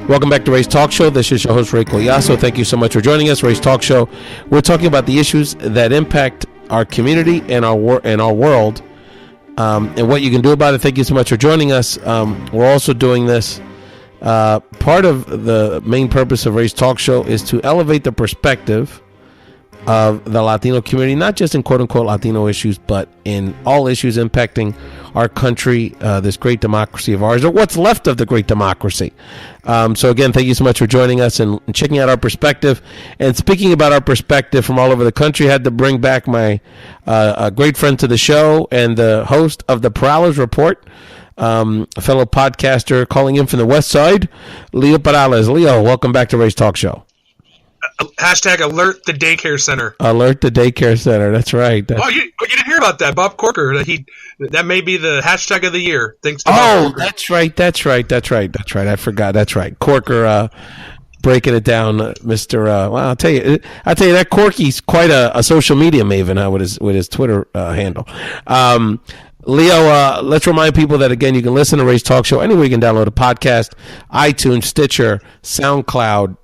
Welcome back to Ray's Talk Show. This is your host, Ray Collazo. Thank you so much for joining us. Ray's Talk Show. We're talking about the issues that impact our community and our world, and what you can do about it. Thank you so much for joining us. We're also doing this. Part of the main purpose of Ray's Talk Show is to elevate the perspective of the Latino community, not just in quote-unquote Latino issues, but in all issues impacting our country, this great democracy of ours, or what's left of the great democracy. So again, thank you so much for joining us and checking out our perspective. And speaking about our perspective from all over the country, I had to bring back my a great friend to the show and the host of the Perales Report, a fellow podcaster calling in from the West Side, Leo Perales. Leo, welcome back to Ray's Talk Show. Hashtag alert the daycare center. Alert the daycare center. That's right. You didn't hear about that, Bob Corker? That may be the hashtag of the year. Thanks to Bob Corker. That's right. I forgot. That's right. Corker breaking it down, Mr. Well, I'll tell you that Corky's quite a social media maven with his Twitter handle. Leo, let's remind people that, again, you can listen to Ray's Talk Show anywhere. You can download a podcast, iTunes, Stitcher, SoundCloud,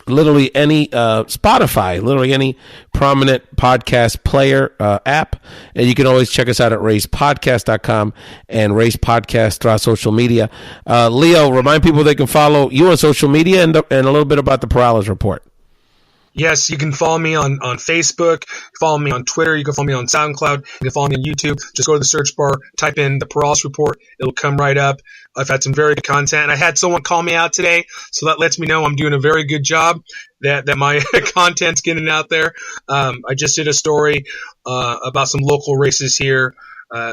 literally any Spotify, literally any prominent podcast player app. And you can always check us out at rayspodcast.com and Ray's Podcast throughout social media. Leo, remind people they can follow you on social media and a little bit about the Perales Report. Yes, you can follow me on Facebook, follow me on Twitter, you can follow me on SoundCloud, you can follow me on YouTube. Just go to the search bar, type in the Perales Report, it'll come right up. I've had some very good content. I had someone call me out today, so that lets me know I'm doing a very good job, that my content's getting out there. I just did a story about some local races here.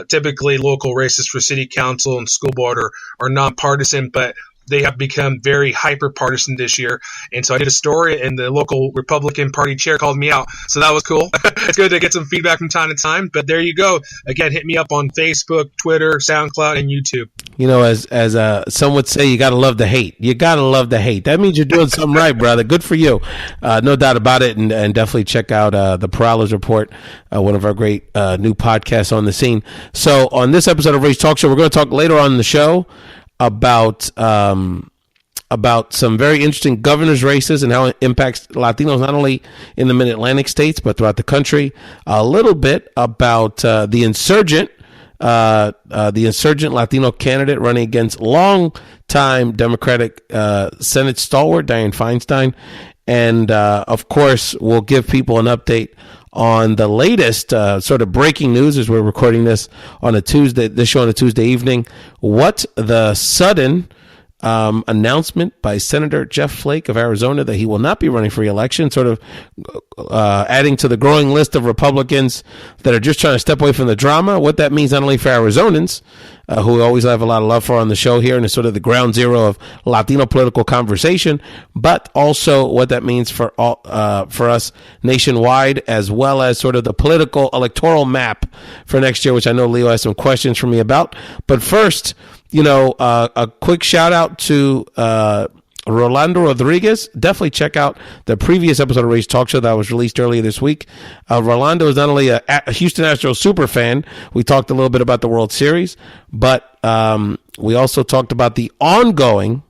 Typically, local races for city council and school board are nonpartisan, but they have become very hyper-partisan this year. And so I did a story, and the local Republican Party chair called me out. So that was cool. It's good to get some feedback from time to time. But there you go. Again, hit me up on Facebook, Twitter, SoundCloud, and YouTube. You know, as some would say, you got to love the hate. You got to love the hate. That means you're doing something right, brother. Good for you. No doubt about it. And definitely check out the Perales Report, one of our great new podcasts on the scene. So on this episode of Ray's Talk Show, we're going to talk later on in the show about some very interesting governor's races and how it impacts Latinos, not only in the mid-Atlantic states, but throughout the country. A little bit about the insurgent Latino candidate running against longtime Democratic Senate stalwart Dianne Feinstein. And, of course, we'll give people an update on the latest sort of breaking news as we're recording this on a Tuesday, this show on a Tuesday evening. What the sudden announcement by Senator Jeff Flake of Arizona that he will not be running for re-election, sort of adding to the growing list of Republicans that are just trying to step away from the drama. What that means not only for Arizonans, who we always have a lot of love for on the show here, and is sort of the ground zero of Latino political conversation, but also what that means for us nationwide, as well as sort of the political electoral map for next year, which I know Leo has some questions for me about. But first, a quick shout out to Rolando Rodriguez. Definitely check out the previous episode of Ray's Talk Show that was released earlier this week. Rolando is not only a Houston Astros super fan. We talked a little bit about the World Series, but we also talked about the ongoing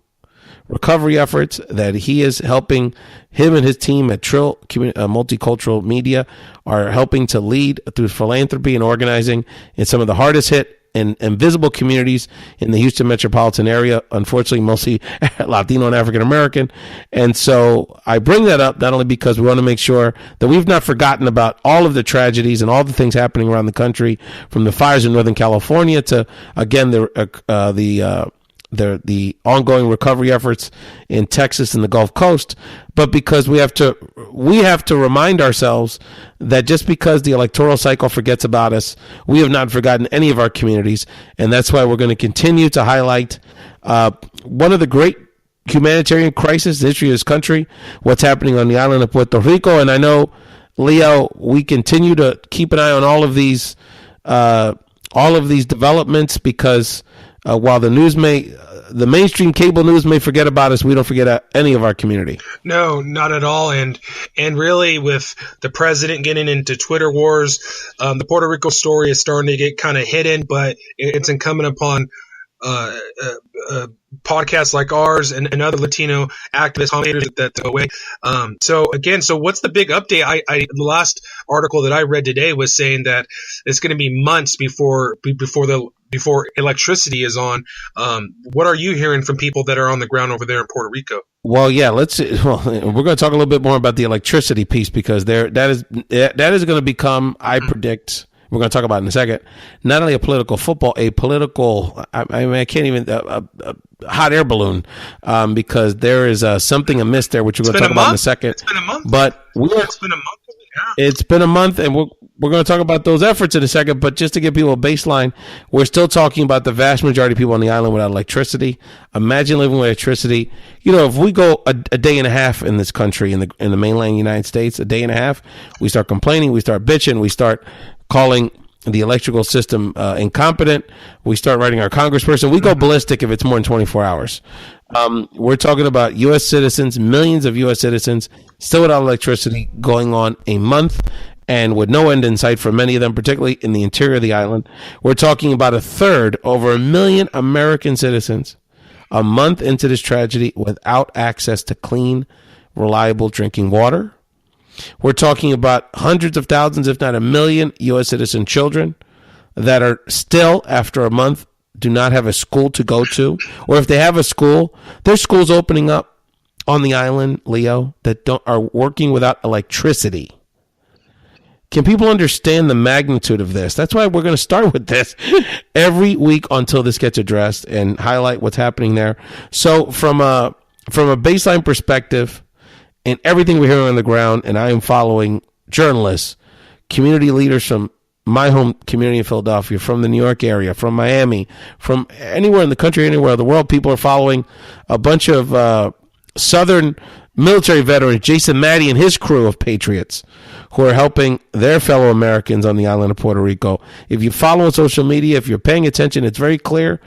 recovery efforts that he is helping. Him and his team at Trill Multicultural Media are helping to lead through philanthropy and organizing in some of the hardest hit and invisible communities in the Houston metropolitan area, unfortunately mostly Latino and African American. And so I bring that up not only because we want to make sure that we've not forgotten about all of the tragedies and all the things happening around the country, from the fires in Northern California to, again, the ongoing recovery efforts in Texas and the Gulf Coast, but because we have to remind ourselves that just because the electoral cycle forgets about us, we have not forgotten any of our communities. And that's why we're going to continue to highlight one of the great humanitarian crises in the history of this country, what's happening on the island of Puerto Rico. And I know, Leo, we continue to keep an eye on all of these developments, because while the mainstream cable news may forget about us, we don't forget any of our community. No, not at all. And really, with the president getting into Twitter wars, the Puerto Rico story is starting to get kind of hidden, but it's incumbent upon podcasts like ours and other Latino activist commentators that go away. So what's the big update? The last article that I read today was saying that it's going to be months before electricity is on. What are you hearing from people that are on the ground over there in Puerto Rico? Well, yeah, we're going to talk a little bit more about the electricity piece, because that is going to become, I predict, we're going to talk about in a second, not only a political football, a political, I can't even, hot air balloon, because there is something amiss there, which we're going to talk about in a second. It's been a month. But it's been a month. Yeah. It's been a month, and we're going to talk about those efforts in a second. But just to give people a baseline, we're still talking about the vast majority of people on the island without electricity. Imagine living with electricity. If we go a day and a half in this country, in the mainland United States, a day and a half, we start complaining, we start bitching, we start calling the electrical system incompetent. We start writing our congressperson. We go ballistic if it's more than 24 hours. We're talking about U.S. citizens, millions of U.S. citizens still without electricity, going on a month, and with no end in sight for many of them, particularly in the interior of the island. We're talking about a third, over 1 million American citizens, a month into this tragedy without access to clean, reliable drinking water. We're talking about hundreds of thousands, if not 1 million, U.S. citizen children that are still, after a month, do not have a school to go to. Or if they have a school, there's schools opening up on the island, Leo, that are working without electricity. Can people understand the magnitude of this? That's why we're going to start with this every week until this gets addressed and highlight what's happening there. So from a baseline perspective, and everything we're hearing on the ground, and I am following journalists, community leaders from my home community in Philadelphia, from the New York area, from Miami, from anywhere in the country, anywhere in the world. People are following a bunch of Southern military veterans, Jason Maddy and his crew of patriots, who are helping their fellow Americans on the island of Puerto Rico. If you follow on social media, if you're paying attention, it's very clear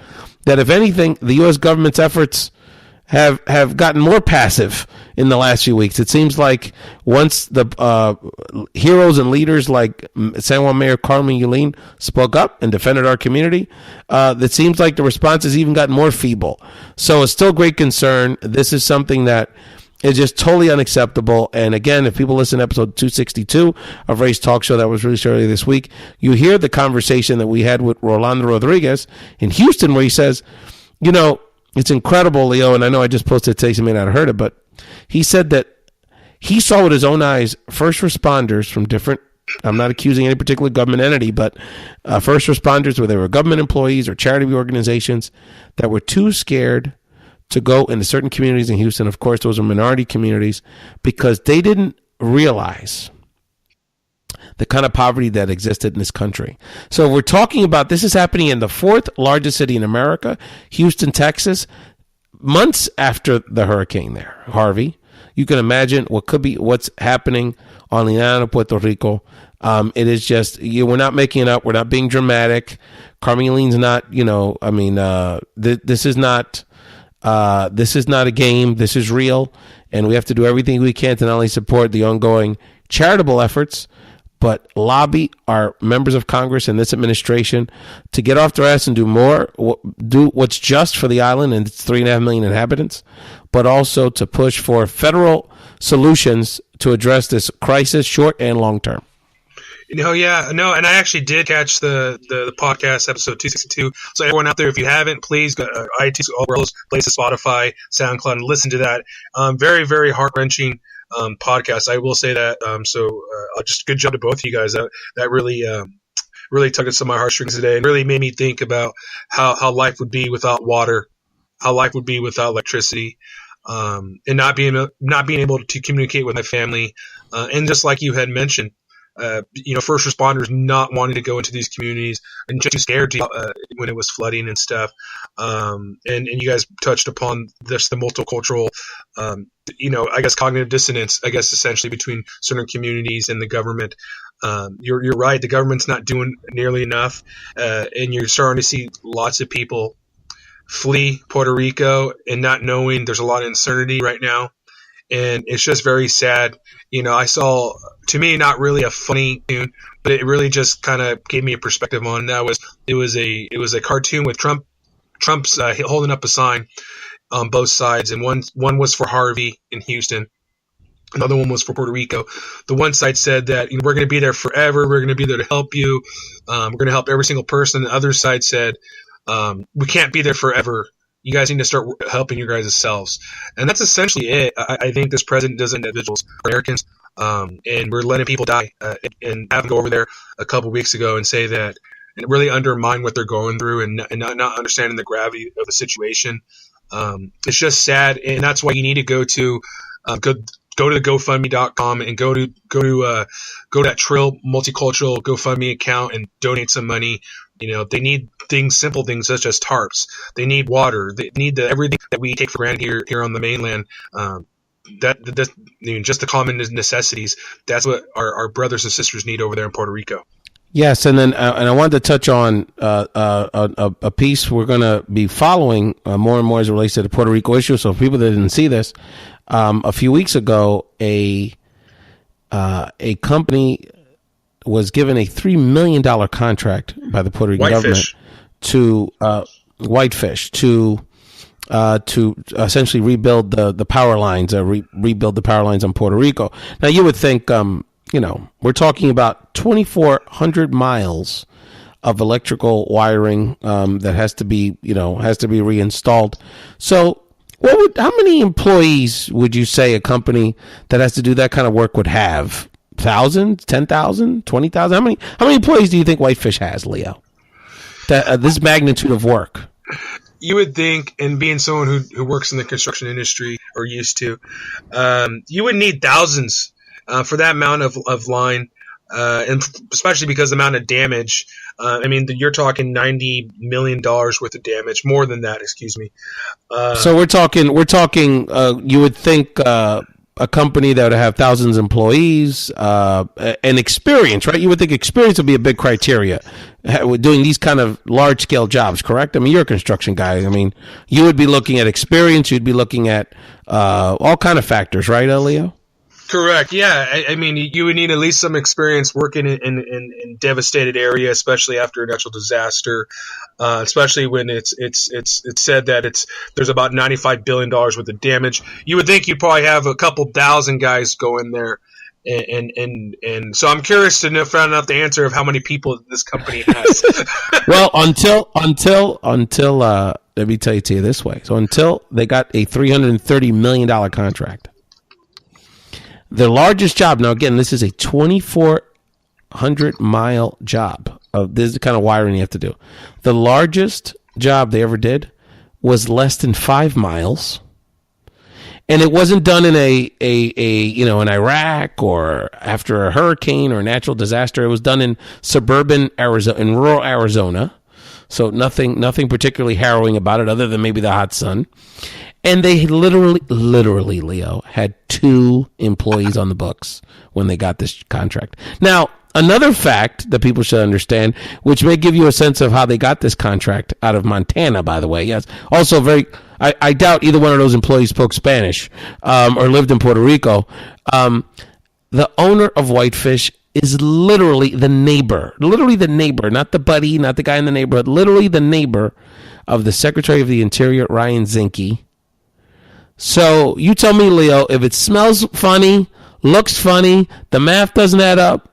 that, if anything, the U.S. government's efforts have gotten more passive in the last few weeks. It seems like once the heroes and leaders like San Juan Mayor Carmen Yulín spoke up and defended our community, it seems like the response has even gotten more feeble. So it's still great concern. This is something that is just totally unacceptable. And again, if people listen to episode 262 of Ray's Talk Show that was released earlier this week, you hear the conversation that we had with Rolando Rodriguez in Houston, where he says, it's incredible, Leo, and I know I just posted it today, so you may not have heard it, but he said that he saw with his own eyes first responders from different, I'm not accusing any particular government entity, but first responders, whether they were government employees or charity organizations, that were too scared to go into certain communities in Houston. Of course, those are minority communities, because they didn't realize the kind of poverty that existed in this country. So we're talking about, this is happening in the fourth largest city in America, Houston, Texas, months after the hurricane there, Harvey. You can imagine what's happening on the island of Puerto Rico. It is just, we're not making it up. We're not being dramatic. Carmen Yulín's not, this is not a game. This is real. And we have to do everything we can to not only support the ongoing charitable efforts, but lobby our members of Congress and this administration to get off their ass and do more, do what's just for the island and its 3.5 million inhabitants, but also to push for federal solutions to address this crisis, short and long term. And I actually did catch the podcast episode 262. So everyone out there, if you haven't, please go to iTunes, all those places, Spotify, SoundCloud, and listen to that. Very, very heart-wrenching podcast. I will say that. Just good job to both of you guys. That really tugged at some of my heartstrings today, and really made me think about how life would be without water, how life would be without electricity, and not being able to communicate with my family, and just like you had mentioned. First responders not wanting to go into these communities and just too scared to, when it was flooding and stuff. And you guys touched upon this, the multicultural, I guess cognitive dissonance, I guess essentially between certain communities and the government. You're right. The government's not doing nearly enough. And you're starting to see lots of people flee Puerto Rico and not knowing there's a lot of uncertainty right now. And it's just very sad. I saw, to me, not really a funny tune, but it really just kind of gave me a perspective on that. It was a cartoon with Trump Trump's holding up a sign on both sides, and one was for Harvey in Houston. Another one was for Puerto Rico. The one side said that we're going to be there forever. We're going to be there to help you. We're going to help every single person. The other side said we can't be there forever. You guys need to start helping your guys selves. And that's essentially it. I think this president doesn't individuals, Americans, and we're letting people die. And having to go over there a couple weeks ago and say that and really undermine what they're going through and not understanding the gravity of the situation. It's just sad, and that's why you need to go to the GoFundMe.com and go to that Trill Multicultural GoFundMe account and donate some money. They need simple things such as tarps. They need water. They need everything that we take for granted here on the mainland. Just the common necessities. That's what our brothers and sisters need over there in Puerto Rico. Yes, and then and I wanted to touch on a piece we're going to be following more and more as it relates to the Puerto Rico issue. So for people that didn't see this, a few weeks ago, a company was given a $3 million contract by the Puerto Rican government to Whitefish to essentially rebuild the power lines, rebuild the power lines on Puerto Rico. Now you would think, we're talking about 2,400 miles of electrical wiring that has to be reinstalled. So how many employees would you say a company that has to do that kind of work would have? 1,000, 10,000, 20,000? How many employees do you think Whitefish has, Leo? This magnitude of work. You would think, and being someone who works in the construction industry or used to, you would need thousands for that amount of line, and especially because the amount of damage. You're talking $90 million worth of damage, more than that. Excuse me. So we're talking. You would think a company that would have thousands of employees and experience, right? You would think experience would be a big criteria doing these kind of large scale jobs, correct? You're a construction guy. You would be looking at experience. You'd be looking at all kind of factors, right, Leo? Correct. Yeah. You would need at least some experience working in devastated area, especially after a natural disaster. Especially when it's said that there's about $95 billion worth of damage. You would think you'd probably have a couple thousand guys go in there, and so I'm curious to find out the answer of how many people this company has. Well, until let me tell you this way. So until they got a $330 million contract. The largest job, now again, this is a 2,400 mile job. This is the kind of wiring you have to do. The largest job they ever did was less than 5 miles. And it wasn't done in in Iraq or after a hurricane or a natural disaster. It was done in suburban Arizona, in rural Arizona. So nothing particularly harrowing about it other than maybe the hot sun. And they literally, Leo, had 2 employees on the books when they got this contract. Now, another fact that people should understand, which may give you a sense of how they got this contract out of Montana, by the way. Yes. Also, I doubt either one of those employees spoke Spanish or lived in Puerto Rico. The owner of Whitefish is literally the neighbor, not the buddy, not the guy in the neighborhood, literally the neighbor of the Secretary of the Interior, Ryan Zinke. So you tell me, Leo, if it smells funny, looks funny, the math doesn't add up,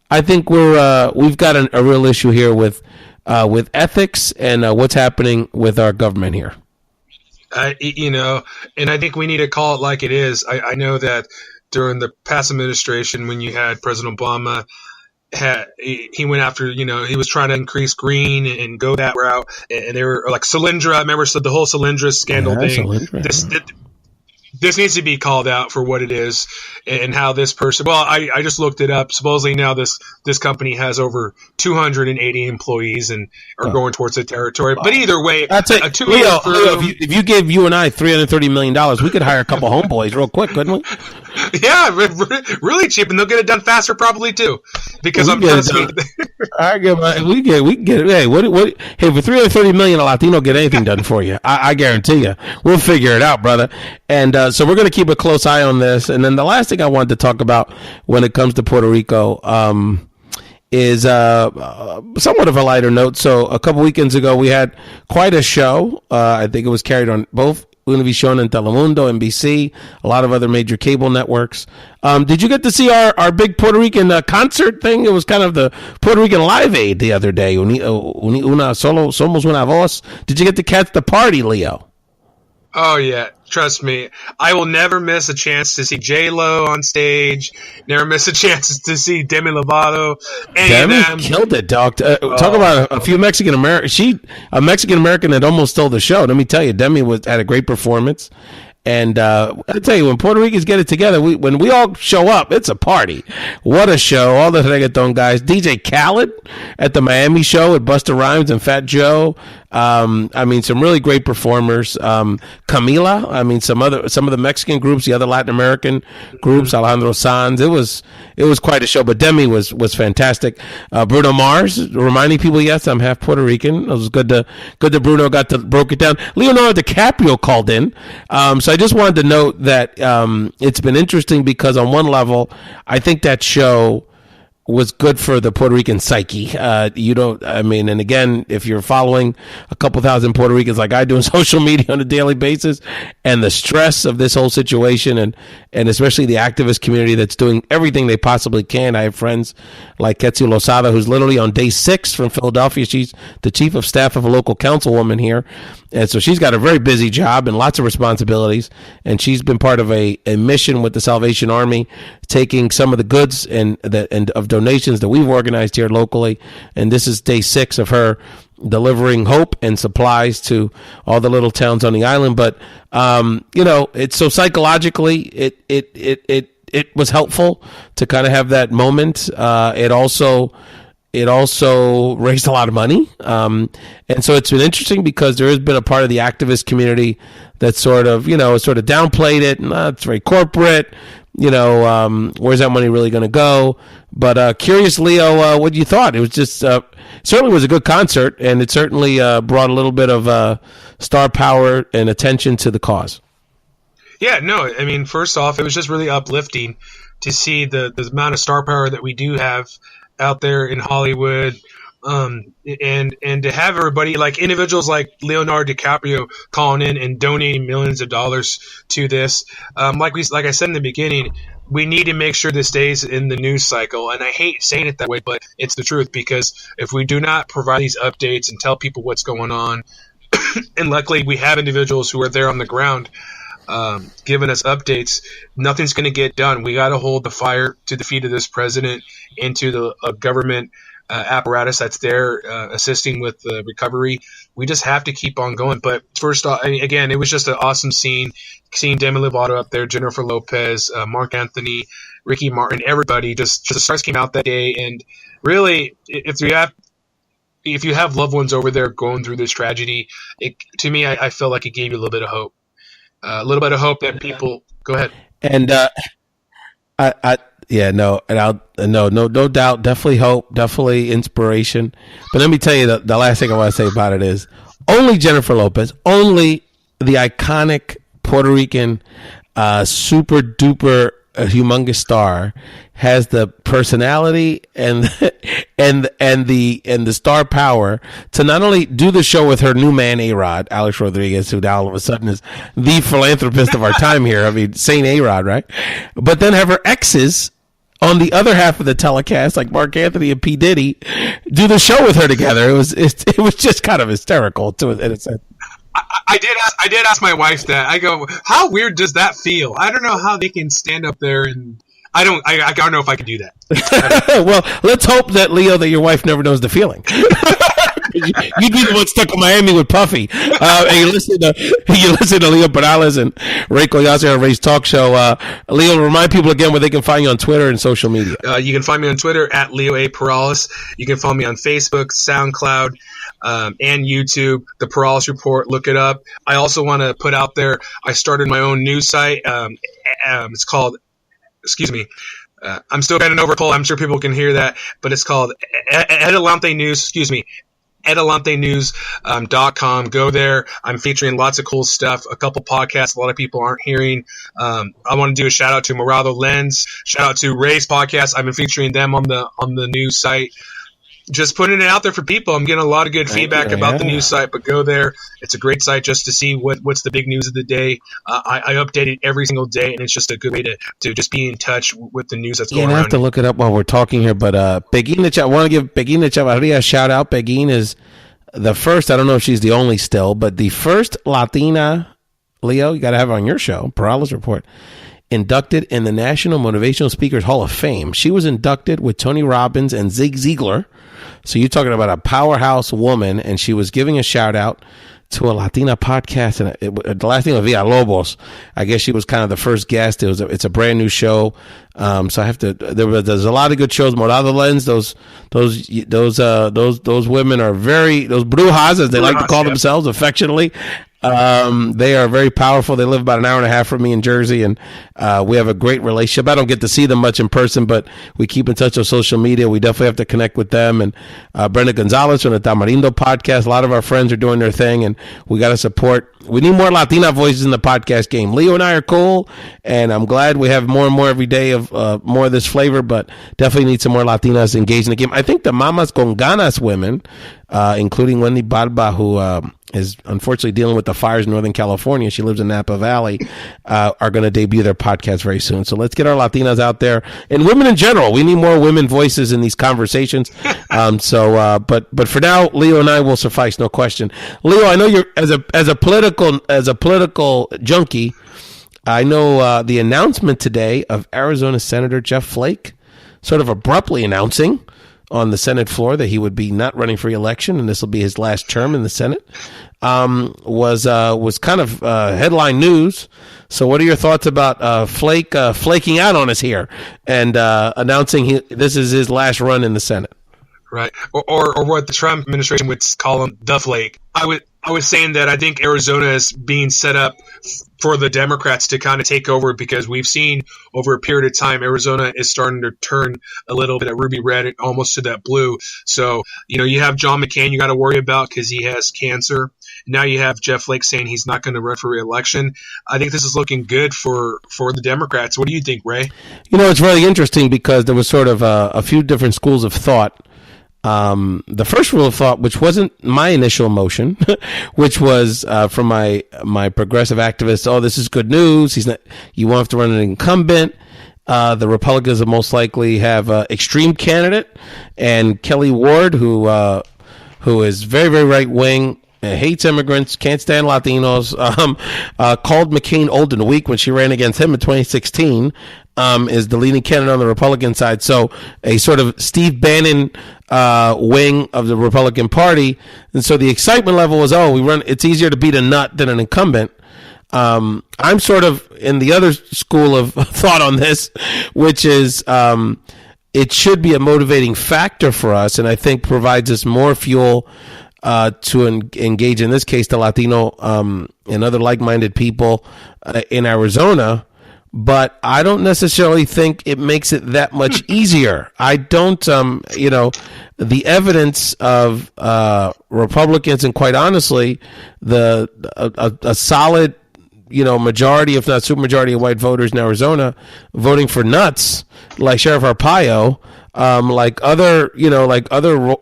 I think we've got a real issue here with ethics and what's happening with our government here. And I think we need to call it like it is. I know that during the past administration, when you had President Obama, he went after, he was trying to increase green and go that route, and they were like Solyndra. I remember the whole Solyndra scandal thing. Solyndra. This needs to be called out for what it is and how this person. Well, I just looked it up. Supposedly now this company has over 280 employees and are going towards the territory. But either way, Leo, if you gave you and I $330 million, we could hire a couple homeboys real quick, couldn't we? Yeah, really cheap, and they'll get it done faster probably too. Because I'm constantly. We get it. Hey, what? Hey, for $330 million, a Latino get anything done for you. I guarantee you. We'll figure it out, brother. And so we're going to keep a close eye on this. And then the last thing I wanted to talk about when it comes to Puerto Rico is somewhat of a lighter note. So a couple weekends ago, we had quite a show. I think it was carried on both Univision and Telemundo, NBC, a lot of other major cable networks. Did you get to see our big Puerto Rican concert thing? It was kind of the Puerto Rican Live Aid the other day. Somos una voz. Did you get to catch the party, Leo? Oh, yeah. Trust me. I will never miss a chance to see J-Lo on stage. Never miss a chance to see Demi Lovato. Demi killed it, dog. Talk about a few Mexican American. A Mexican American that almost stole the show. Let me tell you, Demi had a great performance. And I tell you, when Puerto Ricans get it together, when we all show up, it's a party. What a show. All the reggaeton guys. DJ Khaled at the Miami show with Busta Rhymes and Fat Joe. Some really great performers. Camila. Some of the Mexican groups, the other Latin American groups, Alejandro Sanz. It was quite a show, but Demi was fantastic. Bruno Mars, reminding people, yes, I'm half Puerto Rican. It was good to Bruno broke it down. Leonardo DiCaprio called in. So I just wanted to note that it's been interesting because on one level, I think that show was good for the Puerto Rican psyche. And again, if you're following a couple thousand Puerto Ricans like I do on social media on a daily basis, and the stress of this whole situation, and especially the activist community that's doing everything they possibly can. I have friends like Ketsu Losada, who's literally on day 6 from Philadelphia. She's the chief of staff of a local councilwoman here. And so she's got a very busy job and lots of responsibilities. And she's been part of a mission with the Salvation Army, taking some of the goods and of donations that we've organized here locally. And this is day 6 of her delivering hope and supplies to all the little towns on the island. But, it's so psychologically, it was helpful to kind of have that moment. It also raised a lot of money. And so it's been interesting because there has been a part of the activist community that sort of downplayed it. And, it's very corporate. Where's that money really going to go? But curious, Leo, what you thought. It was just certainly was a good concert, and it certainly brought a little bit of star power and attention to the cause. Yeah, no, first off, it was just really uplifting to see the amount of star power that we do have out there in Hollywood, and to have everybody, like individuals like Leonardo DiCaprio, calling in and donating millions of dollars to this. Like I said in the beginning, we need to make sure this stays in the news cycle. And I hate saying it that way, but it's the truth, because if we do not provide these updates and tell people what's going on, and luckily we have individuals who are there on the ground giving us updates, nothing's going to get done. We got to hold the fire to the feet of this president and to the government apparatus that's there assisting with the recovery. We just have to keep on going. But first off, again, it was just an awesome seeing Demi Lovato up there, Jennifer Lopez, Mark Anthony, Ricky Martin, everybody. Just the stars came out that day. And really, if you have loved ones over there going through this tragedy, to me, I felt like it gave you a little bit of hope. A little bit of hope that people go ahead. And no doubt, definitely hope, definitely inspiration. But let me tell you, the last thing I want to say about it is only Jennifer Lopez, only the iconic Puerto Rican, super duper humongous star, has the personality and the star power to not only do the show with her new man A-Rod, Alex Rodriguez, who now all of a sudden is the philanthropist of our time here. Saint A-Rod, right? But then have her exes on the other half of the telecast, like Mark Anthony and P. Diddy, do the show with her together. It was just kind of hysterical in a sense. I did ask my wife that. I go, how weird does that feel? I don't know how they can stand up there, and I don't know if I can do that. Well, let's hope that, Leo, that your wife never knows the feeling. You'd be the one stuck in Miami with Puffy. And you listen to Leo Perales and Ray Collazo on Ray's talk show. Leo, remind people again where they can find you on Twitter and social media. You can find me on Twitter at Leo A. Perales. You can follow me on Facebook, SoundCloud, and YouTube, The Perales Report. Look it up. I also want to put out there, I started my own news site. It's called, I'm still getting over a cold. I'm sure people can hear that, but it's called Adelante News. edelantenews.com. Go there. I'm featuring lots of cool stuff, a couple podcasts a lot of people aren't hearing. I want to do a shout out to Morado Lens, shout out to Ray's podcast. I've been featuring them on the news site. Just putting it out there for people. I'm getting a lot of good feedback about the news site, but go there. It's a great site just to see what's the big news of the day. I update it every single day, and it's just a good way to just be in touch with the news that's going on. I have to look it up while we're talking here, but Peguine, I want to give Peguine Chavarria a shout out. Peguine is the first, I don't know if she's the only still, but the first Latina, Leo, you got to have her on your show, Perales Report, inducted in the National Motivational Speakers Hall of Fame. She was inducted with Tony Robbins and Zig Ziglar. So you're talking about a powerhouse woman, and she was giving a shout out to a Latina podcast, and the last name was Villalobos. I guess she was kind of the first guest. It's a brand new show, so I have to. There's a lot of good shows. Morado Lens, those women are those brujas, as they like to call themselves affectionately. They are very powerful. They live about an hour and a half from me in Jersey, and we have a great relationship. I don't get to see them much in person, but we keep in touch on social media. We definitely have to connect with them. And Brenda Gonzalez from the Tamarindo podcast. A lot of our friends are doing their thing, and we got to support. We need more Latina voices in the podcast game. Leo and I are cool, and I'm glad we have more and more every day of more of this flavor, but definitely need some more Latinas engaged in the game. I think the Mamas con Ganas women, including Wendy Barba, who is unfortunately dealing with the fires in Northern California. She lives in Napa Valley, are going to debut their podcast very soon. So let's get our Latinas out there, and women in general. We need more women voices in these conversations. But for now, Leo and I will suffice, no question. Leo, I know you're as a political junkie. I know the announcement today of Arizona Senator Jeff Flake, sort of abruptly announcing on the Senate floor that he would be not running for re-election, and this will be his last term in the Senate, was kind of headline news. So what are your thoughts about Flake flaking out on us here and announcing this is his last run in the Senate? Right. Or what the Trump administration would call him, the Flake. I was saying that I think Arizona is being set up for the Democrats to kind of take over, because we've seen over a period of time Arizona is starting to turn a little bit of ruby red, almost to that blue. So, you have John McCain you got to worry about because he has cancer. Now you have Jeff Flake saying he's not going to run for re-election. I think this is looking good for the Democrats. What do you think, Ray? It's really interesting because there was sort of a few different schools of thought. The first rule of thought, which wasn't my initial emotion, which was from my progressive activists, this is good news. You won't have to run an incumbent. The Republicans will most likely have an extreme candidate, and Kelly Ward, who is very, very right wing, hates immigrants, can't stand Latinos, called McCain old and weak when she ran against him in 2016, is the leading candidate on the Republican side. So a sort of Steve Bannon wing of the Republican Party. And so the excitement level was, it's easier to beat a nut than an incumbent. I'm sort of in the other school of thought on this, which is it should be a motivating factor for us, and I think provides us more fuel to engage, in this case, the Latino and other like-minded people in Arizona. But I don't necessarily think it makes it that much easier. I don't, the evidence of Republicans, and quite honestly, a solid, majority, if not supermajority of white voters in Arizona voting for nuts, like Sheriff Arpaio, like other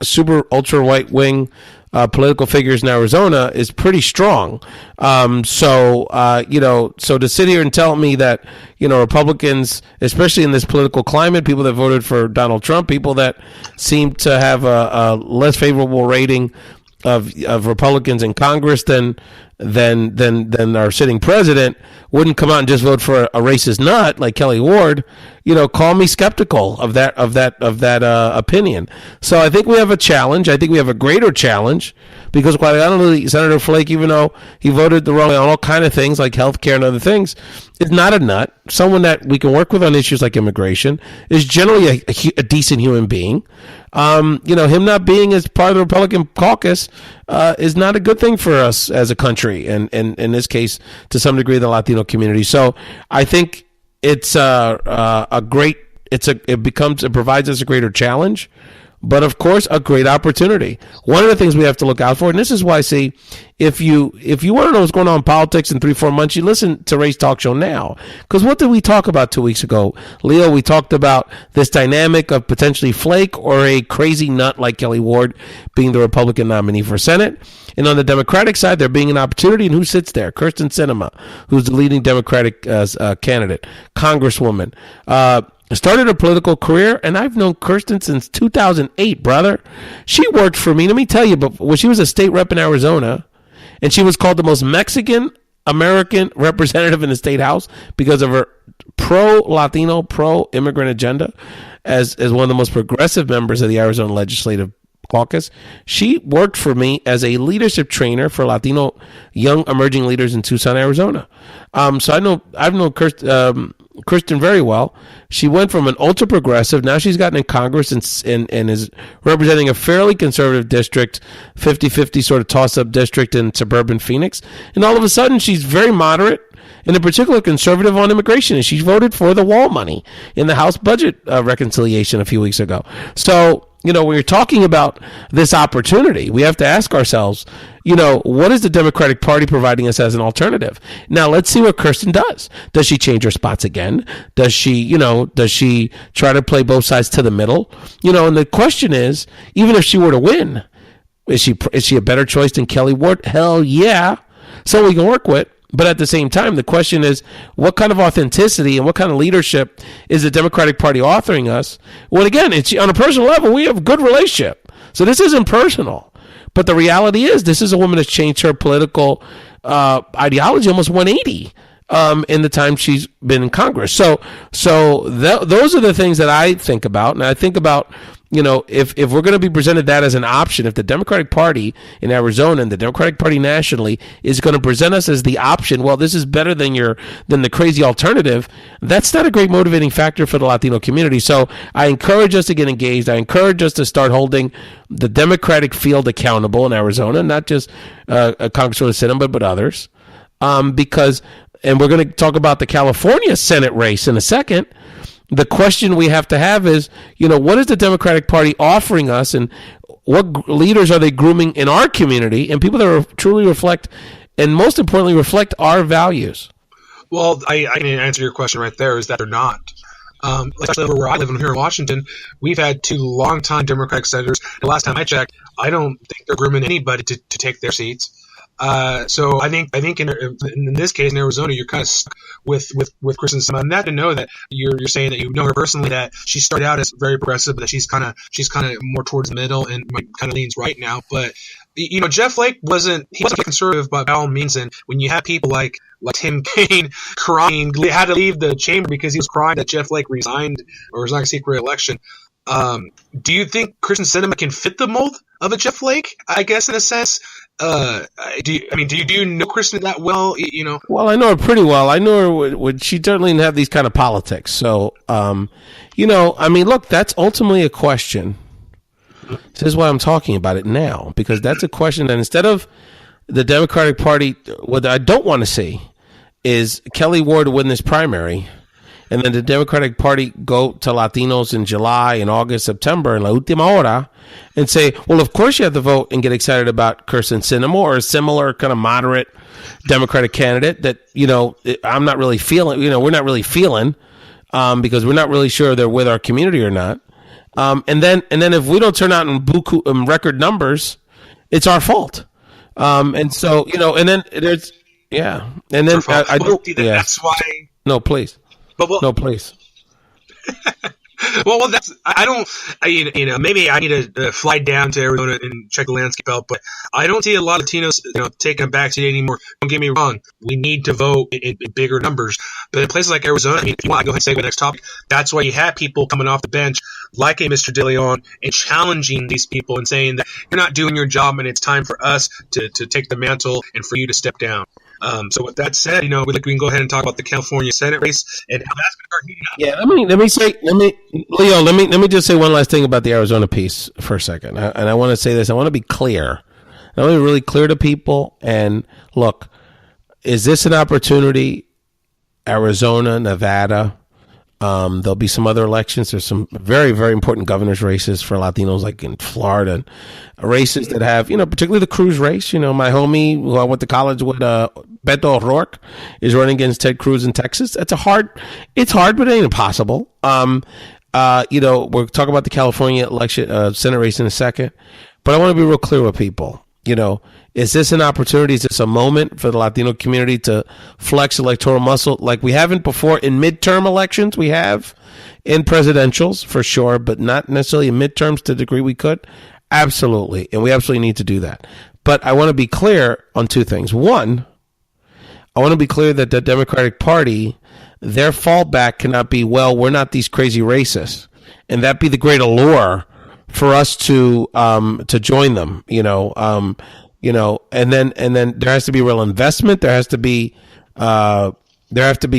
super ultra right wing political figures in Arizona, is pretty strong. So to sit here and tell me that, Republicans, especially in this political climate, people that voted for Donald Trump, people that seem to have a less favorable rating of Republicans in Congress than our sitting president, wouldn't come out and just vote for a racist nut like Kelly Ward, call me skeptical of that opinion. So I think we have a challenge. I think we have a greater challenge because quite honestly, Senator Flake, even though he voted the wrong way on all kind of things like health care and other things, is not a nut. Someone that we can work with on issues like immigration, is generally a decent human being. Him not being as part of the Republican caucus is not a good thing for us as a country, and in this case, to some degree, the Latino community. So I think it's it provides us a greater challenge, but of course, a great opportunity. One of the things we have to look out for, and this is why, see, if you want to know what's going on in politics in 3-4 months, you listen to Ray's talk show now. Because what did we talk about 2 weeks ago? Leo, we talked about this dynamic of potentially Flake or a crazy nut like Kelly Ward being the Republican nominee for Senate. And on the Democratic side, there being an opportunity, and who sits there? Kirsten Sinema, who's the leading Democratic candidate, Congresswoman. Started a political career, and I've known Kirsten since 2008, brother. She worked for me. Let me tell you, but when she was a state rep in Arizona, and she was called the most Mexican American representative in the state house because of her pro-Latino, pro-immigrant agenda as one of the most progressive members of the Arizona Legislative Caucus. She worked for me as a leadership trainer for Latino young emerging leaders in Tucson, Arizona. So I've known Kirsten very well. She went from an ultra progressive. Now she's gotten in Congress and is representing a fairly conservative district, 50-50 sort of toss-up district in suburban Phoenix. And all of a sudden she's very moderate, and in particular conservative on immigration. And she voted for the wall money in the House budget reconciliation a few weeks ago. So, when you're talking about this opportunity, we have to ask ourselves, what is the Democratic Party providing us as an alternative? Now, let's see what Kirsten does. Does she change her spots again? Does she try to play both sides to the middle? And the question is, even if she were to win, is she a better choice than Kelly Ward? Hell yeah. So we can work with. But at the same time, the question is, what kind of authenticity and what kind of leadership is the Democratic Party offering us? Well, again, it's on a personal level, we have a good relationship. So this isn't personal. But the reality is, this is a woman that's changed her political ideology almost 180 in the time she's been in Congress. So those are the things that I think about. And I think about, if we're going to be presented that as an option, if the Democratic Party in Arizona and the Democratic Party nationally is going to present us as the option, well, this is better than the crazy alternative, that's not a great motivating factor for the Latino community. So I encourage us to get engaged. I encourage us to start holding the Democratic field accountable in Arizona, not just Congresswoman Sinema, but others. Because, and we're going to talk about the California Senate race in a second. The question we have to have is, what is the Democratic Party offering us, and what leaders are they grooming in our community, and people that truly reflect, and most importantly, reflect our values? Well, I can answer your question right there, is that they're not. Especially over where I live here in Washington, we've had 2 longtime Democratic senators. The last time I checked, I don't think they're grooming anybody to take their seats. So I think in this case in Arizona, you're kind of stuck with Kirsten Sinema, and that to know that you're saying that you know her personally, that she started out as very progressive, but that she's kind of more towards the middle and kind of leans right now. But Jeff Flake wasn't conservative by all means, and when you have people like Tim Kaine crying, had to leave the chamber because he was crying that Jeff Flake resigned or was not going to seek re-election. Do you think Kirsten Sinema can fit the mold of a Jeff Flake? I guess in a sense. Do you know Kristen that well? Well, I know her pretty well. I know her when she certainly didn't have these kind of politics. So, look, that's ultimately a question. This is why I'm talking about it now, because that's a question that instead of the Democratic Party, what I don't want to see is Kelly Ward win this primary, and then the Democratic Party go to Latinos in July and August, September, in la última hora, and say, well, of course you have to vote and get excited about Kirsten Sinema or a similar kind of moderate Democratic candidate that, I'm not really feeling, we're not really feeling because we're not really sure they're with our community or not. And then if we don't turn out in record numbers, it's our fault. And so, and then there's, yeah. And then I don't, yeah. That's why. No, please. No, please. Well, maybe I need to fly down to Arizona and check the landscape out, but I don't see a lot of Latinos, taking a backseat anymore. Don't get me wrong. We need to vote in bigger numbers. But in places like Arizona, if you want to go ahead and segue the next topic, that's why you have people coming off the bench like a Mr. DeLeon and challenging these people and saying that you're not doing your job and it's time for us to take the mantle and for you to step down. So with that said, we can go ahead and talk about the California Senate race and how that's going to start heating up. Yeah, let me just say one last thing about the Arizona piece for a second. And I want to say this. I want to be clear. I want to be really clear to people. And look, is this an opportunity? Arizona, Nevada, There'll be some other elections. There's some very, very important governor's races for Latinos, like in Florida, and races that have, particularly the Cruz race. My homie who I went to college with, Beto O'Rourke, is running against Ted Cruz in Texas. It's hard, but it ain't impossible. We'll talk about the California election, Senate race in a second, but I want to be real clear with people. Is this an opportunity? Is this a moment for the Latino community to flex electoral muscle like we haven't before in midterm elections? We have in presidentials for sure, but not necessarily in midterms to the degree we could. Absolutely. And we absolutely need to do that. But I want to be clear on two things. One, I want to be clear that the Democratic Party, their fallback cannot be, well, we're not these crazy racists. And that be the great allure for us to join them, and then there has to be real investment. There have to be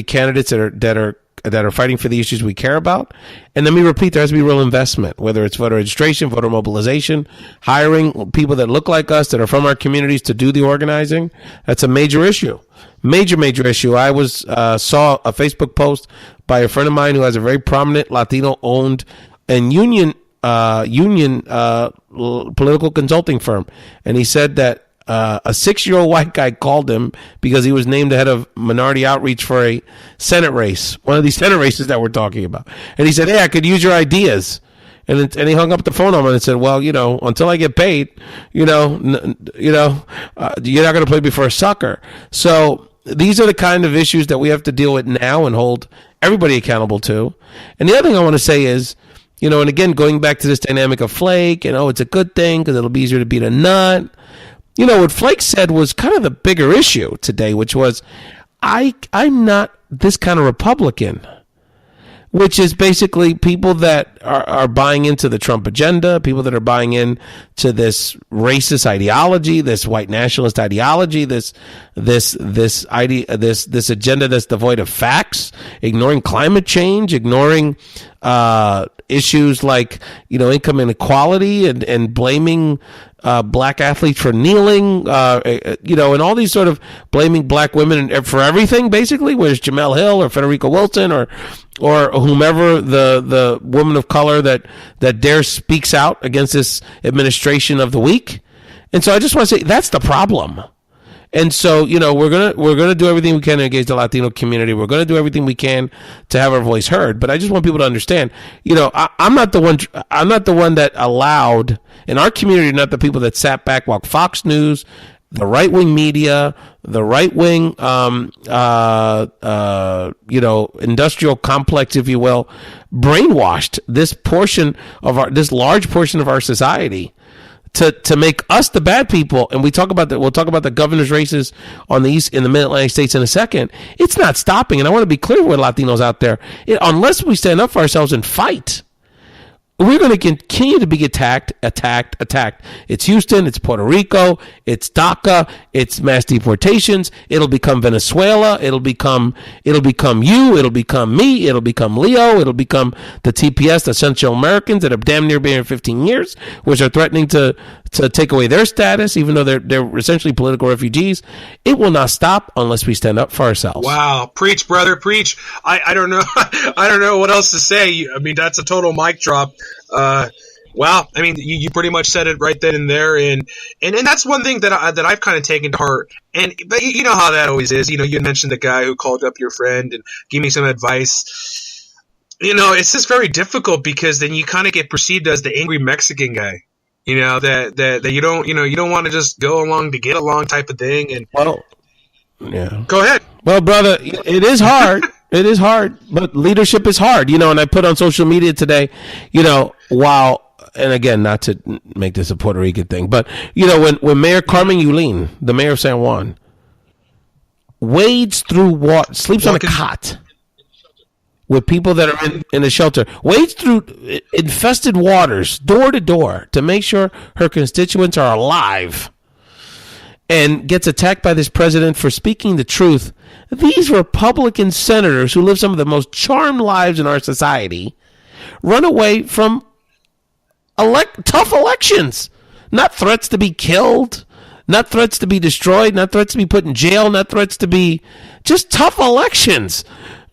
candidates that are fighting for the issues we care about. And let me repeat, there has to be real investment, whether it's voter registration, voter mobilization, hiring people that look like us, that are from our communities to do the organizing. That's a major issue. Major issue. I saw a Facebook post by a friend of mine who has a very prominent Latino-owned and union political consulting firm, and he said that a 6-year-old white guy called him because he was named the head of minority outreach for a Senate race, one of these Senate races that we're talking about. And he said, "Hey, I could use your ideas." And he hung up the phone on him and said, "Well, until I get paid, you're not going to play me for a sucker." So these are the kind of issues that we have to deal with now and hold everybody accountable to. And the other thing I want to say is, and again, going back to this dynamic of Flake, it's a good thing because it'll be easier to beat a nut. What Flake said was kind of the bigger issue today, which was, I'm not this kind of Republican, which is basically people that are buying into the Trump agenda, people that are buying into this racist ideology, this white nationalist ideology, this agenda that's devoid of facts, ignoring climate change, ignoring issues like income inequality and blaming black athletes for kneeling, and all these sort of blaming black women for everything, basically, whether it's Jamel Hill or Federico Wilson or whomever the woman of color that dare speaks out against this administration of the week. And so I just want to say that's the problem. And so, we're gonna do everything we can to engage the Latino community. We're gonna do everything we can to have our voice heard. But I just want people to understand, I'm not the one that allowed in our community, not the people that sat back while Fox News, the right wing media, the right wing, industrial complex, if you will, brainwashed this large portion of our society to make us the bad people. And we'll talk about the governor's races in the Mid-Atlantic states in a second. It's not stopping. And I want to be clear with Latinos out there. Unless we stand up for ourselves and fight, we're going to continue to be attacked. It's Houston, it's Puerto Rico, it's DACA, it's mass deportations. It'll become Venezuela. It'll become you. It'll become me. It'll become Leo. It'll become the TPS, the Central Americans that have damn near been here 15 years, which are threatening to take away their status, even though they're essentially political refugees. It will not stop unless we stand up for ourselves. Wow, preach, brother, preach. I don't know, I don't know what else to say. I mean, that's a total mic drop. Wow, I mean, you pretty much said it right then and there, and that's one thing that I've kind of taken to heart. But you know how that always is. You had mentioned the guy who called up your friend and gave me some advice. It's just very difficult because then you kind of get perceived as the angry Mexican guy. That you don't want to just go along to get along type of thing. And yeah, go ahead. Well, brother, it is hard. It is hard, but leadership is hard, and I put on social media today, and again, not to make this a Puerto Rican thing, but, when Mayor Carmen Yulín, the mayor of San Juan, wades through water, sleeps on a cot with people that are in a shelter, wades through infested waters, door to door, to make sure her constituents are alive, and gets attacked by this president for speaking the truth. These Republican senators who live some of the most charmed lives in our society run away from tough elections, not threats to be killed, not threats to be destroyed, not threats to be put in jail, not threats to be just tough elections.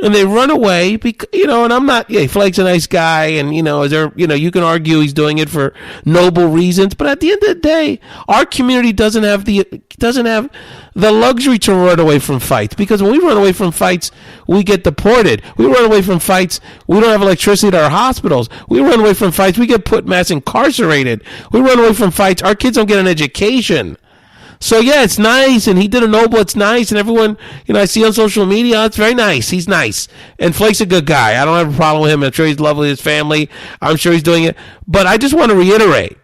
and they run away because, and I'm not, Flake's a nice guy, and, is there, you can argue he's doing it for noble reasons, but at the end of the day, our community doesn't have the luxury to run away from fights, because when we run away from fights, we get deported. We run away from fights, we don't have electricity to our hospitals. We run away from fights, we get put mass incarcerated. We run away from fights, our kids don't get an education. So, yeah, it's nice, and he did a noble, it's nice, and everyone, I see on social media, it's very nice. He's nice. And Flake's a good guy. I don't have a problem with him. I'm sure he's lovely, his family. I'm sure he's doing it. But I just want to reiterate,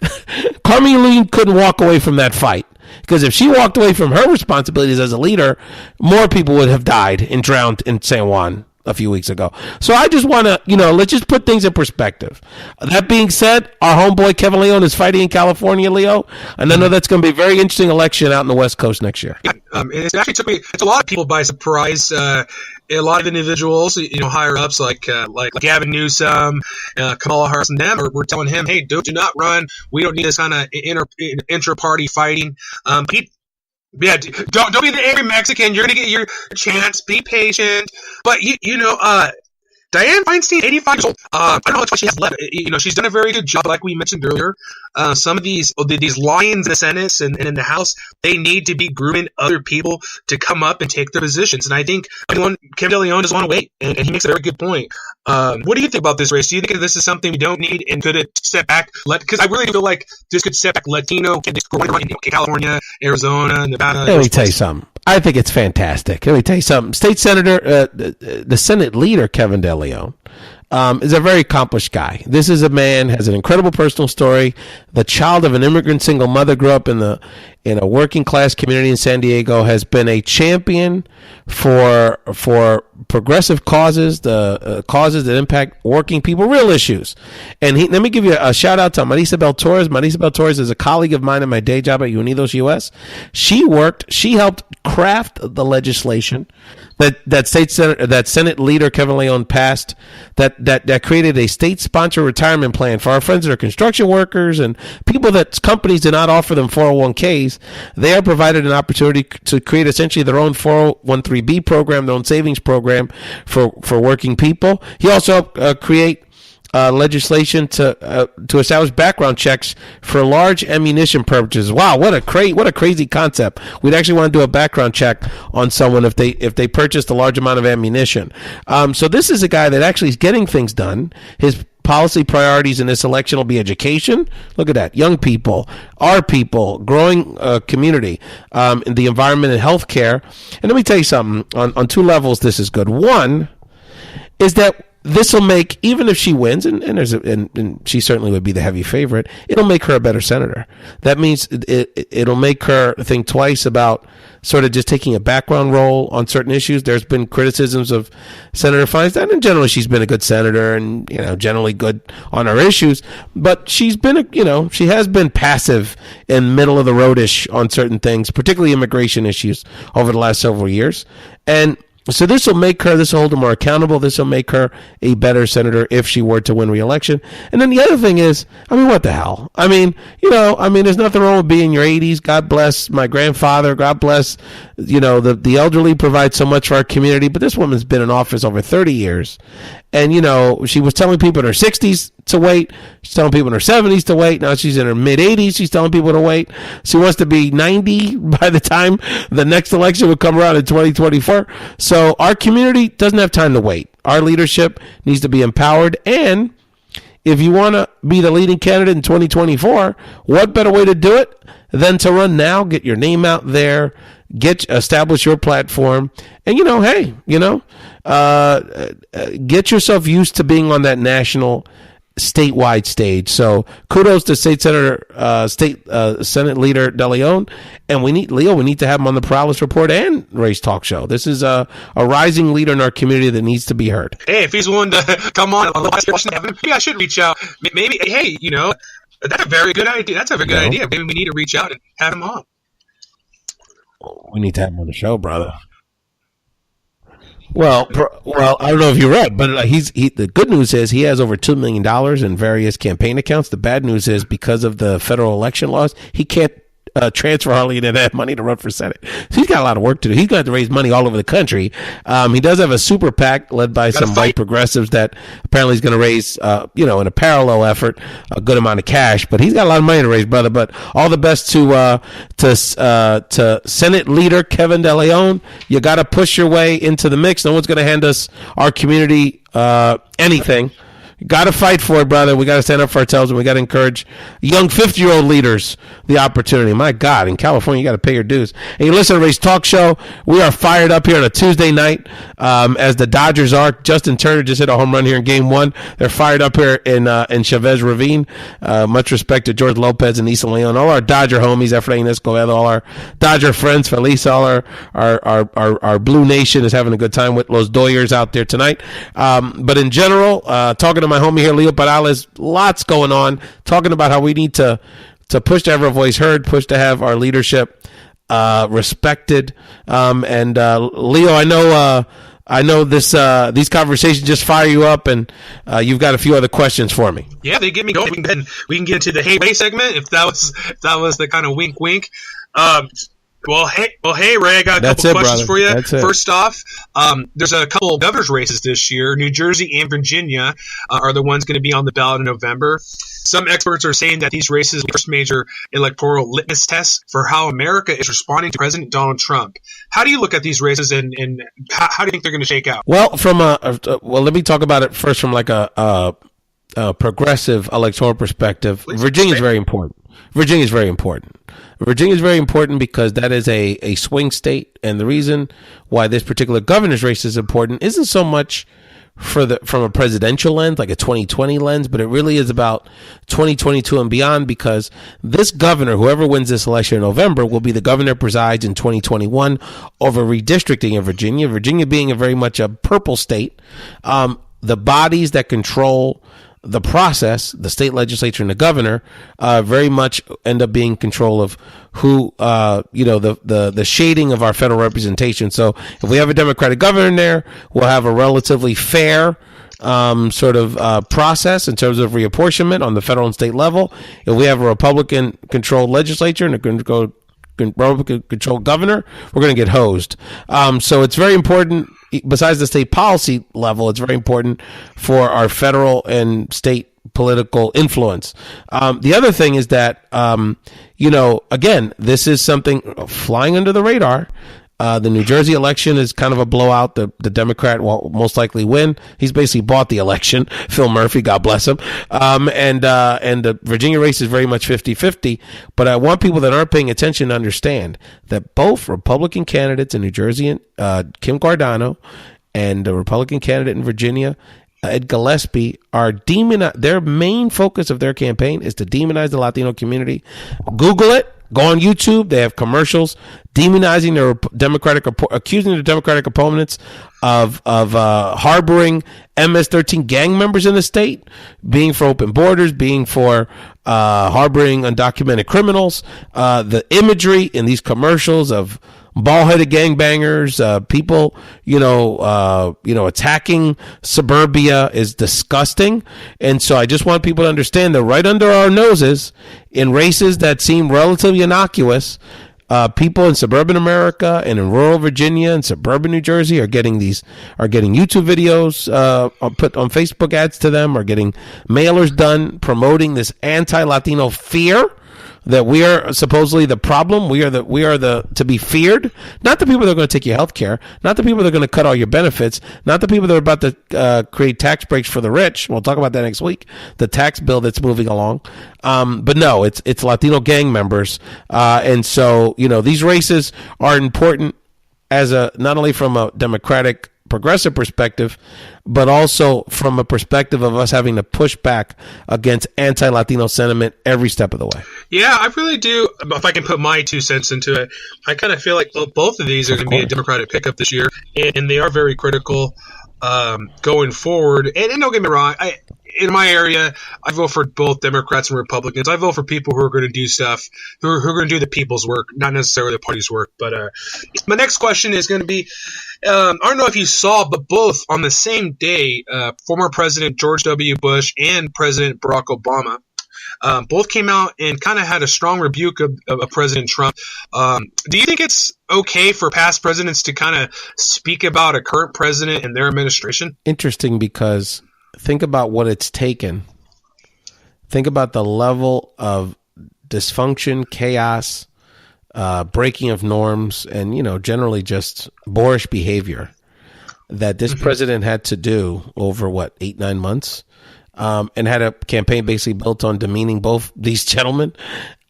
Carmelene couldn't walk away from that fight. Because if she walked away from her responsibilities as a leader, more people would have died and drowned in San Juan a few weeks ago. So I just want to, let's just put things in perspective. That being said, our homeboy Kevin Leon is fighting in California, Leo, and I know that's going to be a very interesting election out in the West Coast next year. Yeah, it actually took a lot of people by surprise. A lot of individuals, higher ups like Gavin Newsom, Kamala Harris, and them were telling him, "Hey, do not run. We don't need this kind of intra-party fighting." Don't be the angry Mexican. You're gonna get your chance. Be patient. But Dianne Feinstein, 85 years old. I don't know how much she has left. She's done a very good job, like we mentioned earlier. Some of these lions in the Senate and in the House, they need to be grooming other people to come up and take their positions. And I think Kevin DeLeon doesn't want to wait, and he makes a very good point. What do you think about this race? Do you think this is something we don't need, and could it set back? Because I really feel like this could set back Latino candidates going around in California, Arizona, Nevada. Let me tell you something. I think it's fantastic. Let me tell you something. State Senator, the Senate leader, Kevin DeLeon, is a very accomplished guy. This is a man, has an incredible personal story. The child of an immigrant single mother, grew up in a working class community in San Diego, has been a champion for progressive causes, the causes that impact working people, real issues. And let me give you a shout out to Marisa Bell Torres. Marisa Bell Torres is a colleague of mine in my day job at Unidos US. She helped craft the legislation that Senate leader Kevin Leon passed that created a state-sponsored retirement plan for our friends that are construction workers and people that companies did not offer them 401ks. They are provided an opportunity to create essentially their own 401(b) program, their own savings program for working people. He also create legislation to establish background checks for large ammunition purchases. Wow, what a crazy concept! We'd actually want to do a background check on someone if they purchased a large amount of ammunition. So this is a guy that actually is getting things done. His policy priorities in this election will be education. Look at that. Young people, our people, growing community, in the environment and healthcare. And let me tell you something. On two levels, this is good. One is that this will make, even if she wins, and she certainly would be the heavy favorite, it'll make her a better senator. That means it'll make her think twice about sort of just taking a background role on certain issues. There's been criticisms of Senator Feinstein, and generally she's been a good senator and, generally good on her issues. But she's been, she has been passive and middle of the roadish on certain things, particularly immigration issues over the last several years. And so this will hold her more accountable. This will make her a better senator if she were to win re-election. And then the other thing is, what the hell? There's nothing wrong with being in your 80s. God bless my grandfather. God bless, the elderly provide so much for our community. But this woman's been in office over 30 years. And, she was telling people in her 60s to wait. She's telling people in her 70s to wait. Now she's in her mid-80s. She's telling people to wait. She wants to be 90 by the time the next election would come around in 2024. So our community doesn't have time to wait. Our leadership needs to be empowered. And if you want to be the leading candidate in 2024, what better way to do it than to run now, get your name out there, establish your platform, and get yourself used to being on that national, statewide stage. So kudos to Senate Leader DeLeon, and we need to have him on the Perales Report and Race Talk Show. This is a rising leader in our community that needs to be heard. Hey, if he's willing to come on, maybe I should reach out. Maybe, hey, that's a very good idea. That's a very good idea. Maybe we need to reach out and have him on. We need to have him on the show, brother. Well, I don't know if you read, but the good news is he has over $2 million in various campaign accounts. The bad news is because of the federal election laws, he can't transfer hardly didn't have money to run for Senate. So he's got a lot of work to do. He's going to have to raise money all over the country. He does have a super PAC led by some white progressives that apparently is going to raise, in a parallel effort, a good amount of cash. But he's got a lot of money to raise, brother. But all the best to Senate leader Kevin DeLeon. You got to push your way into the mix. No one's going to hand us our community anything. Got to fight for it, brother. We got to stand up for ourselves, and we got to encourage young 50-year-old leaders the opportunity. My God, in California, you got to pay your dues. And you listen to Ray's Talk Show. We are fired up here on a Tuesday night, as the Dodgers are. Justin Turner just hit a home run here in Game 1. They're fired up here in Chavez Ravine. Much respect to George Lopez and Issa Leon, all our Dodger homies, Efrain Escobedo, all our Dodger friends, Feliz, all our Blue Nation is having a good time with Los Doyers out there tonight. But in general, talking to my homie here, Leo Perales, lots going on, talking about how we need to push to have our voice heard, push to have our leadership respected. And Leo, I know these conversations just fire you up, and you've got a few other questions for me. Yeah, they get me going. We can get into the Hey Ray segment if that was the kind of wink. Well, hey, Ray, I got a couple questions for you. First off, there's a couple of governor's races this year. New Jersey and Virginia are the ones going to be on the ballot in November. Some experts are saying that these races are the first major electoral litmus tests for how America is responding to President Donald Trump. How do you look at these races, and how do you think they're going to shake out? Well, let me talk about it first from like a progressive electoral perspective. Virginia is very important. Virginia is very important because that is a swing state, and the reason why this particular governor's race is important isn't so much from a presidential lens, like a 2020 lens, but it really is about 2022 and beyond, because this governor, whoever wins this election in November, will be the governor that presides in 2021 over redistricting in Virginia. Virginia being a very much a purple state, the bodies that control the process, the state legislature and the governor, very much end up being in control of who, the shading of our federal representation. So if we have a Democratic governor in there, we'll have a relatively fair process in terms of reapportionment on the federal and state level. If we have a Republican-controlled legislature and a Republican-controlled governor, we're going to get hosed. So it's very important. Besides the state policy level, it's very important for our federal and state political influence. The other thing is that, again, this is something flying under the radar. The New Jersey election is kind of a blowout. The Democrat will most likely win. He's basically bought the election. Phil Murphy, God bless him. And the Virginia race is very much 50-50. But I want people that aren't paying attention to understand that both Republican candidates in New Jersey, Kim Guardano, and the Republican candidate in Virginia, Ed Gillespie, are their main focus of their campaign is to demonize the Latino community. Google it. Go on YouTube. They have commercials demonizing their accusing their Democratic opponents of harboring MS-13 gang members in the state, being for open borders, being for harboring undocumented criminals. The imagery in these commercials of ball-headed gangbangers, people, attacking suburbia is disgusting. And so I just want people to understand that right under our noses, in races that seem relatively innocuous, people in suburban America and in rural Virginia and suburban New Jersey are getting YouTube videos put on Facebook ads to them, are getting mailers done promoting this anti-Latino fear that we are supposedly the problem. We are the to be feared. Not the people that are going to take your health care. Not the people that are going to cut all your benefits. Not the people that are about to create tax breaks for the rich. We'll talk about that next week. The tax bill that's moving along. But no, it's Latino gang members. And so, these races are important as not only from a Democratic progressive perspective, but also from a perspective of us having to push back against anti-Latino sentiment every step of the way. Yeah, I really do. If I can put my 2 cents into it, I kind of feel like both of these are going to be a Democratic pickup this year, and they are very critical going forward. And don't get me wrong, in my area, I vote for both Democrats and Republicans. I vote for people who are going to do stuff, who are going to do the people's work, not necessarily the party's work. But my next question is going to be, I don't know if you saw, but both on the same day, former President George W. Bush and President Barack Obama both came out and kind of had a strong rebuke of President Trump. Do you think it's okay for past presidents to kind of speak about a current president and their administration? Interesting, because think about what it's taken. Think about the level of dysfunction, chaos, breaking of norms, and, generally just boorish behavior that this president had to do over 8-9 months, and had a campaign basically built on demeaning both these gentlemen,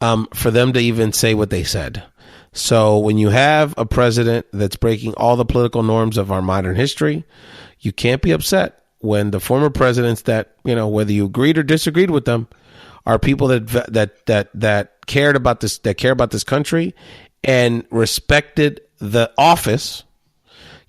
for them to even say what they said. So when you have a president that's breaking all the political norms of our modern history, you can't be upset when the former presidents that, whether you agreed or disagreed with them, are people that cared about this, that care about this country and respected the office.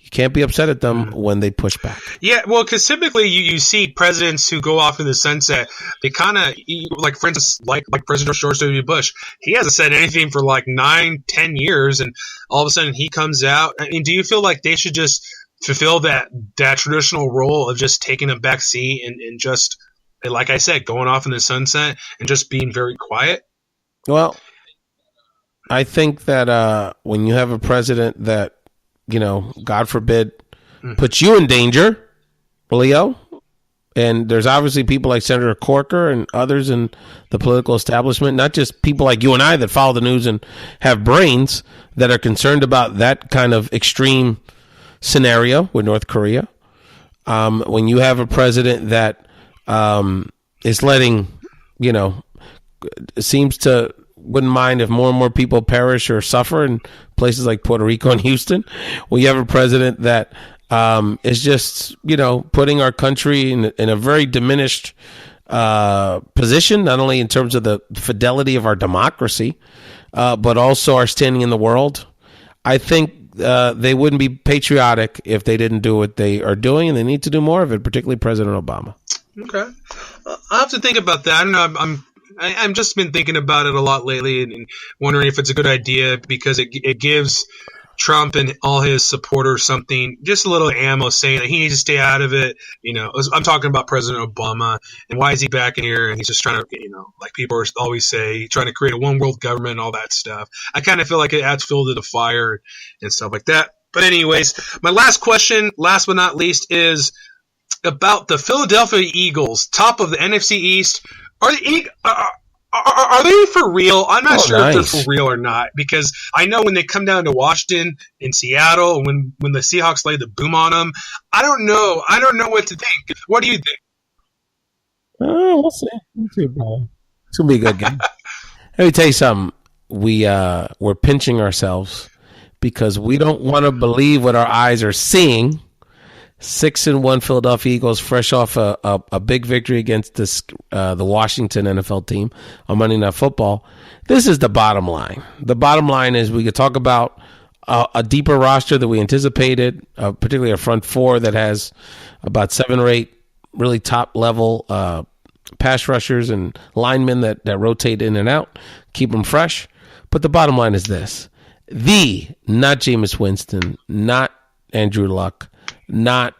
You can't be upset at them when they push back. Yeah, well, because typically you see presidents who go off in the sunset. They kind of, like, for instance, like President George W. Bush. He hasn't said anything for 9-10 years, and all of a sudden he comes out. I mean, do you feel like they should just fulfill that traditional role of just taking a back seat and just, like I said, going off in the sunset and just being very quiet? Well, I think that when you have a president that, God forbid, puts you in danger, Leo, and there's obviously people like Senator Corker and others in the political establishment, not just people like you and I that follow the news and have brains, that are concerned about that kind of extreme scenario with North Korea. When you have a president that is letting, seems to wouldn't mind if more and more people perish or suffer in places like Puerto Rico and Houston. When you have a president that is just, putting our country in a very diminished position, not only in terms of the fidelity of our democracy, but also our standing in the world. I think they wouldn't be patriotic if they didn't do what they are doing, and they need to do more of it, particularly President Obama. Okay. I'll have to think about that. I don't know. I'm just been thinking about it a lot lately and wondering if it's a good idea, because it gives Trump and all his supporters something, just a little ammo, saying that he needs to stay out of it. I'm talking about President Obama, and why is he back in here? And he's just trying to, like people always say, trying to create a one world government and all that stuff. I kind of feel like it adds fuel to the fire and stuff like that. But anyways, my last question, last but not least, is about the Philadelphia Eagles, top of the NFC East. Are they for real? I'm not sure if they're for real or not, because I know when they come down to Washington and Seattle, when the Seahawks lay the boom on them, I don't know what to think. What do you think? We'll see. Bro. It's gonna be a good game. Let me tell you something. We're pinching ourselves because we don't want to believe what our eyes are seeing. 6-1 Philadelphia Eagles, fresh off a big victory against the Washington NFL team on Monday Night Football. This is the bottom line. The bottom line is we could talk about a deeper roster than we anticipated, particularly a front four that has about 7 or 8 really top level pass rushers and linemen that rotate in and out, keep them fresh. But the bottom line is this: not Jameis Winston, not Andrew Luck, not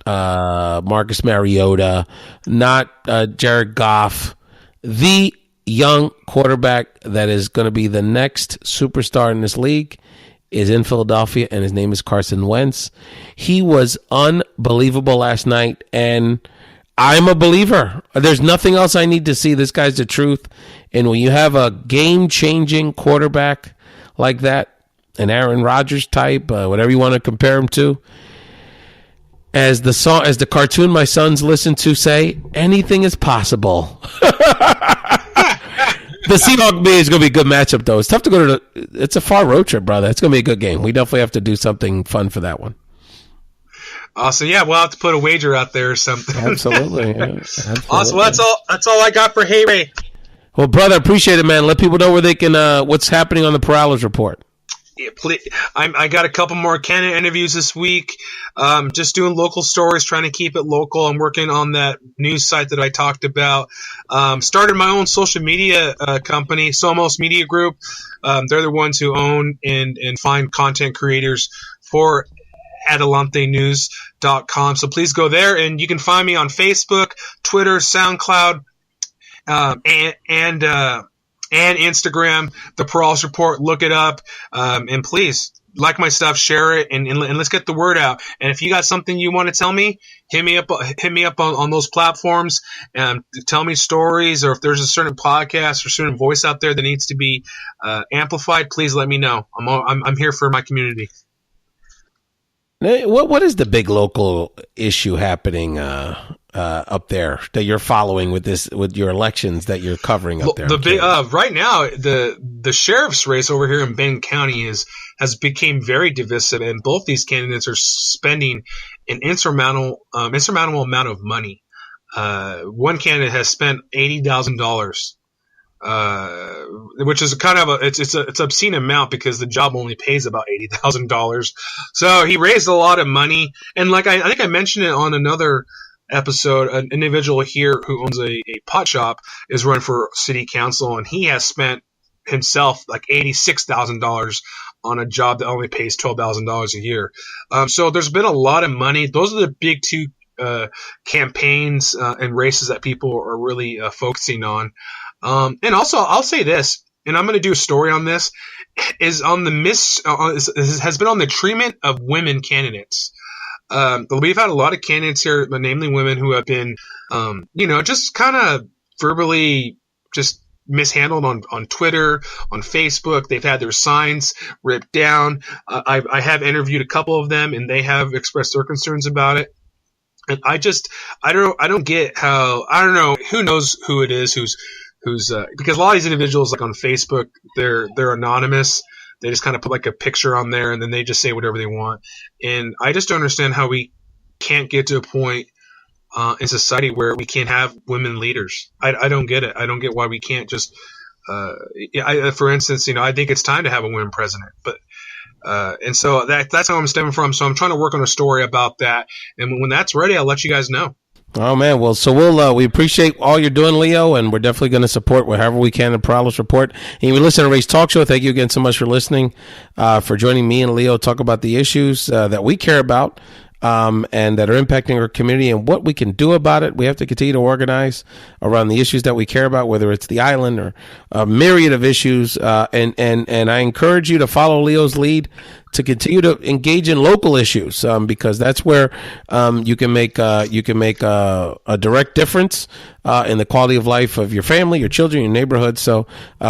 Marcus Mariota, not Jared Goff, the young quarterback that is going to be the next superstar in this league is in Philadelphia, and his name is Carson Wentz. He was unbelievable last night, and I'm a believer. There's nothing else I need to see. This guy's the truth. And when you have a game-changing quarterback like that, an Aaron Rodgers type, whatever you want to compare him to, as the cartoon my sons listen to say, anything is possible. The Seahawks is going to be a good matchup, though. It's tough to go to it's a far road trip, brother. It's going to be a good game. We definitely have to do something fun for that one. Awesome. Yeah, we'll have to put a wager out there or something. Absolutely. Yeah. Absolutely. Awesome. Well, that's all I got for Hey Ray. Well, brother, appreciate it, man. Let people know where they can what's happening on the Perales Report. Yeah, I got a couple more candidate interviews this week. Just doing local stories, trying to keep it local. I'm working on that news site that I talked about. Started my own social media company, Somos Media Group. They're the ones who own and find content creators for AdelanteNews.com. So please go there, and you can find me on Facebook, Twitter, SoundCloud, and Instagram, the Perales Report. Look it up, and please like my stuff, share it, and let's get the word out. And if you got something you want to tell me, hit me up on those platforms and tell me stories, or if there's a certain podcast or certain voice out there that needs to be amplified, please let me know. I'm here for my community. What is the big local issue happening up there that you're following with your elections that you're covering up there? Right now, the sheriff's race over here in Bend County has become very divisive, and both these candidates are spending an insurmountable amount of money. One candidate has spent $80,000. Which is kind of it's obscene amount because the job only pays about $80,000. So he raised a lot of money, and like I think I mentioned it on another episode, an individual here who owns a pot shop is running for city council, and he has spent himself like $86,000 on a job that only pays $12,000 a year. So there's been a lot of money. Those are the big two campaigns and races that people are really focusing on. And also, I'll say this, and I'm going to do a story on this, is on has been on the treatment of women candidates. We've had a lot of candidates here, namely women, who have been, just kind of verbally just mishandled on Twitter, on Facebook. They've had their signs ripped down. I have interviewed a couple of them, and they have expressed their concerns about it. And I don't get how, I don't know, who knows who it is who's because a lot of these individuals, like on Facebook, they're anonymous. They just kind of put like a picture on there, and then they just say whatever they want. And I just don't understand how we can't get to a point in society where we can't have women leaders. I don't get it. I don't get why we can't just. For instance, I think it's time to have a woman president, but. And so that's how I'm stemming from. So I'm trying to work on a story about that, and when that's ready, I'll let you guys know. Oh man, well, so we appreciate all you're doing, Leo, and we're definitely going to support wherever we can the Perales Report. And you listen to Ray's Talk Show. Thank you again so much for listening, for joining me and Leo talk about the issues that we care about. And that are impacting our community and what we can do about it. We have to continue to organize around the issues that we care about, whether it's the island or a myriad of issues. And I encourage you to follow Leo's lead to continue to engage in local issues, because that's where you can make a direct difference in the quality of life of your family, your children, your neighborhood. So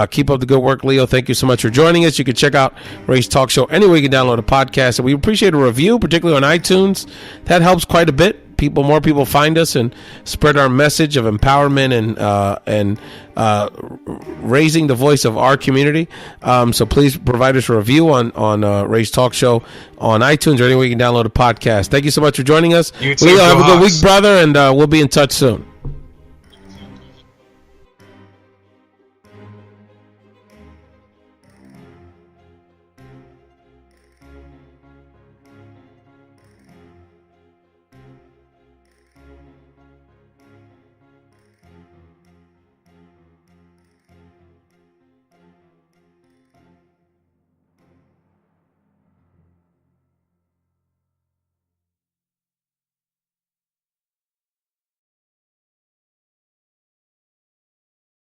keep up the good work, Leo. Thank you so much for joining us. You can check out Ray's Talk Show anywhere you can download a podcast, and we appreciate a review, particularly on iTunes. That helps quite a bit. More people find us and spread our message of empowerment and raising the voice of our community. So please provide us a review on Ray's Talk Show on iTunes or anywhere you can download a podcast. Thank you so much for joining us. You too, Leo, have a good week, brother, and we'll be in touch soon.